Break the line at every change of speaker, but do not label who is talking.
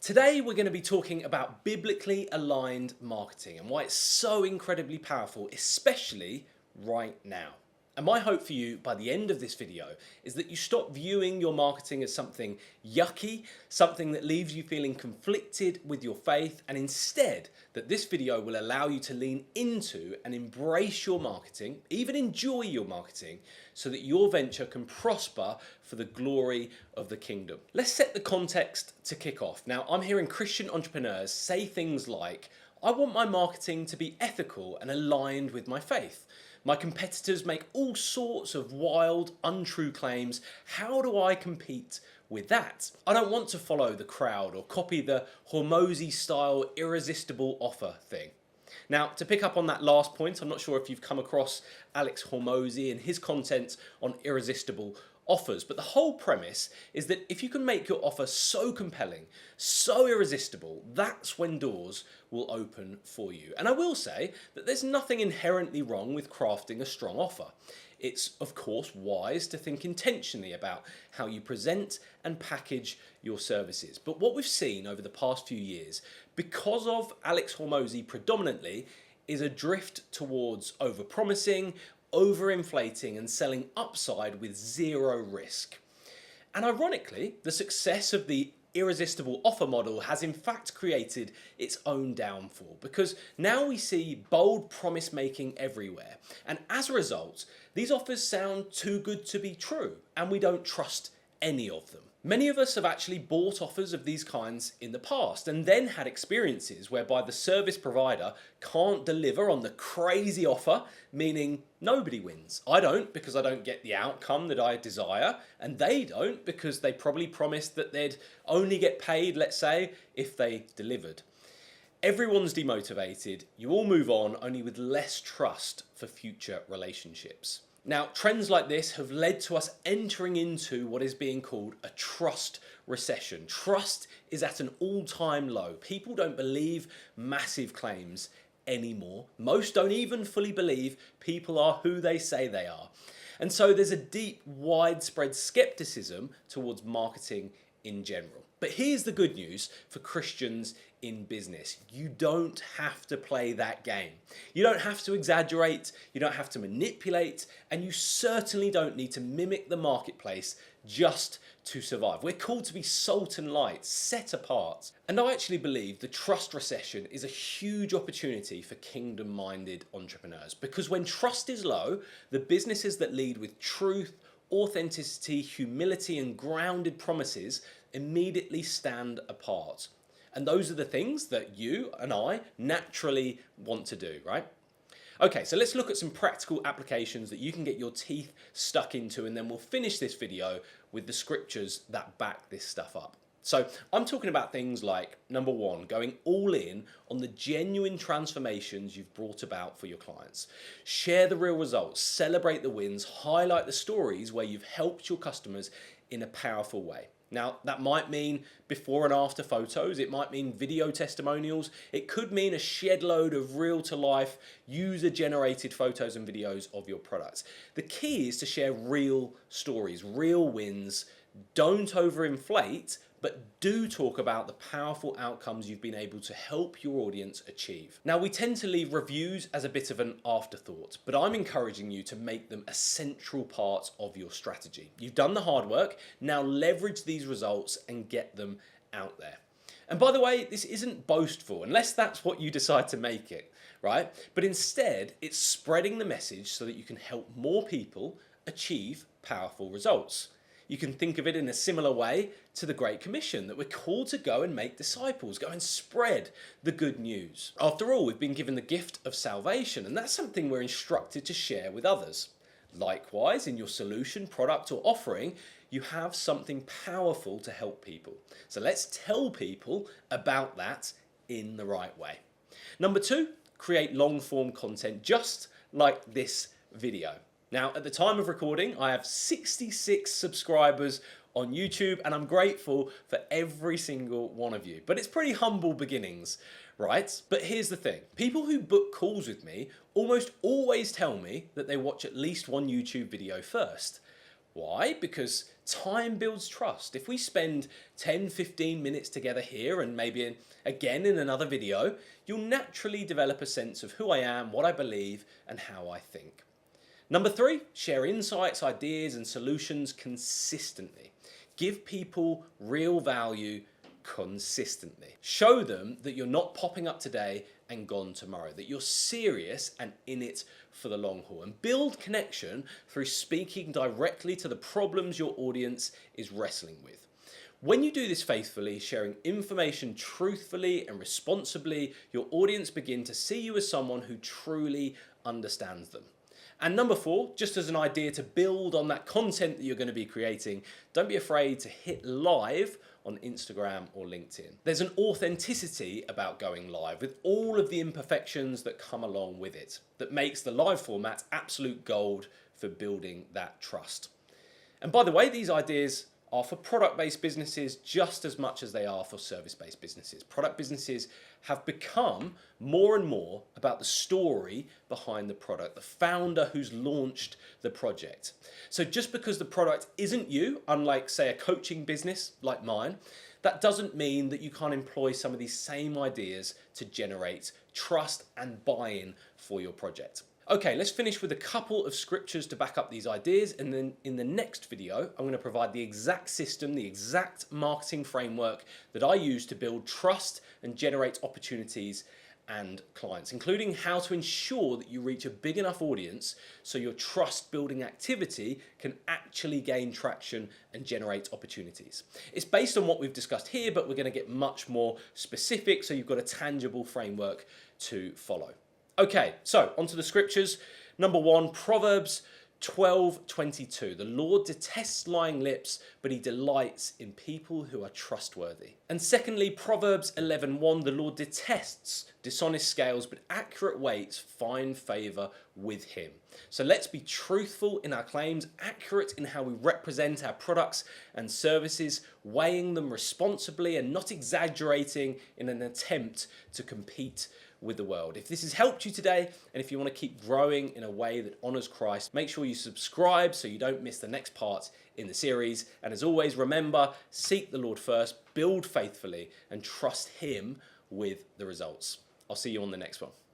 Today we're going to be talking about biblically aligned marketing and why it's so incredibly powerful, especially right now. And my hope for you by the end of this video is that you stop viewing your marketing as something yucky, something that leaves you feeling conflicted with your faith, and instead that this video will allow you to lean into and embrace your marketing, even enjoy your marketing, so that your venture can prosper for the glory of the kingdom. Let's set the context to kick off. Now, I'm hearing Christian entrepreneurs say things like, I want my marketing to be ethical and aligned with my faith. My competitors make all sorts of wild, untrue claims. How do I compete with that? I don't want to follow the crowd or copy the Hormozy style irresistible offer thing. Now, to pick up on that last point, I'm not sure if you've come across Alex Hormozy and his content on irresistible offers, but the whole premise is that if you can make your offer so compelling, so irresistible, that's when doors will open for you. And I will say that there's nothing inherently wrong with crafting a strong offer. It's, of course, wise to think intentionally about how you present and package your services. But what we've seen over the past few years, because of Alex Hormozy predominantly, is a drift towards overpromising, overinflating and selling upside with zero risk. And ironically, the success of the irresistible offer model has in fact created its own downfall, because now we see bold promise making everywhere, and as a result these offers sound too good to be true and we don't trust any of them. Many of us have actually bought offers of these kinds in the past and then had experiences whereby the service provider can't deliver on the crazy offer, meaning nobody wins. I don't, because I don't get the outcome that I desire, and they don't because they probably promised that they'd only get paid, let's say, if they delivered. Everyone's demotivated, you all move on, only with less trust for future relationships. Now, trends like this have led to us entering into what is being called a trust recession. Trust is at an all-time low. People don't believe massive claims anymore. Most don't even fully believe people are who they say they are. And so there's a deep, widespread skepticism towards marketing in general. But here's the good news for Christians in business. You don't have to play that game. You don't have to exaggerate, you don't have to manipulate, and you certainly don't need to mimic the marketplace just to survive. We're called to be salt and light, set apart. And I actually believe the trust recession is a huge opportunity for kingdom-minded entrepreneurs, because when trust is low, the businesses that lead with truth, authenticity, humility, and grounded promises immediately stand apart. And those are the things that you and I naturally want to do, right? Okay, so let's look at some practical applications that you can get your teeth stuck into, and then we'll finish this video with the scriptures that back this stuff up. So I'm talking about things like, number one, going all in on the genuine transformations you've brought about for your clients. Share the real results, celebrate the wins, highlight the stories where you've helped your customers in a powerful way. Now, that might mean before and after photos, it might mean video testimonials, it could mean a shed load of real-to-life, user-generated photos and videos of your products. The key is to share real stories, real wins. Don't overinflate, but do talk about the powerful outcomes you've been able to help your audience achieve. Now, we tend to leave reviews as a bit of an afterthought, but I'm encouraging you to make them a central part of your strategy. You've done the hard work, now leverage these results and get them out there. And by the way, this isn't boastful, unless that's what you decide to make it, right? But instead, it's spreading the message so that you can help more people achieve powerful results. You can think of it in a similar way to the Great Commission, that we're called to go and make disciples, go and spread the good news. After all, we've been given the gift of salvation, and that's something we're instructed to share with others. Likewise, in your solution, product, or offering, you have something powerful to help people. So let's tell people about that in the right way. Number two, create long-form content just like this video. Now, at the time of recording, I have 66 subscribers on YouTube, and I'm grateful for every single one of you. But it's pretty humble beginnings, right? But here's the thing. People who book calls with me almost always tell me that they watch at least one YouTube video first. Why? Because Time builds trust. If we spend 10, 15 minutes together here and maybe again in another video, you'll naturally develop a sense of who I am, what I believe, and how I think. Number 3, share insights, ideas, and solutions consistently. Give people real value consistently. Show them that you're not popping up today and gone tomorrow, that you're serious and in it for the long haul. And build connection through speaking directly to the problems your audience is wrestling with. When you do this faithfully, sharing information truthfully and responsibly, your audience begin to see you as someone who truly understands them. And number 4, just as an idea to build on that content that you're going to be creating, don't be afraid to hit live on Instagram or LinkedIn. There's an authenticity about going live with all of the imperfections that come along with it that makes the live format absolute gold for building that trust. And by the way, these ideas are for product-based businesses just as much as they are for service-based businesses. Product businesses have become more and more about the story behind the product, the founder who's launched the project. So just because the product isn't you, unlike say a coaching business like mine, that doesn't mean that you can't employ some of these same ideas to generate trust and buy-in for your project. Okay, let's finish with a couple of scriptures to back up these ideas, and then in the next video, I'm going to provide the exact system, the exact marketing framework that I use to build trust and generate opportunities and clients, including how to ensure that you reach a big enough audience so your trust building activity can actually gain traction and generate opportunities. It's based on what we've discussed here, but we're going to get much more specific so you've got a tangible framework to follow. Okay, so onto the scriptures. Number 1, Proverbs 12:22. The Lord detests lying lips, but he delights in people who are trustworthy. And secondly, Proverbs 11:1. The Lord detests dishonest scales, but accurate weights find favor with him. So let's be truthful in our claims, accurate in how we represent our products and services, weighing them responsibly and not exaggerating in an attempt to compete with the world. If this has helped you today, and if you want to keep growing in a way that honors Christ, make sure you subscribe so you don't miss the next part in the series. And as always, remember, seek the Lord first, build faithfully, and trust him with the results. I'll see you on the next one.